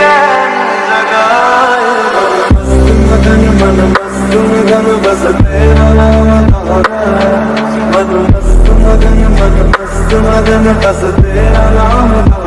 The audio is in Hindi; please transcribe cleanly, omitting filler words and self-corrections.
चैन जगाए। मन मस्त मगन बस तेरा नाम तारा, मन मस्त मगन बस तेरा नाम तारा।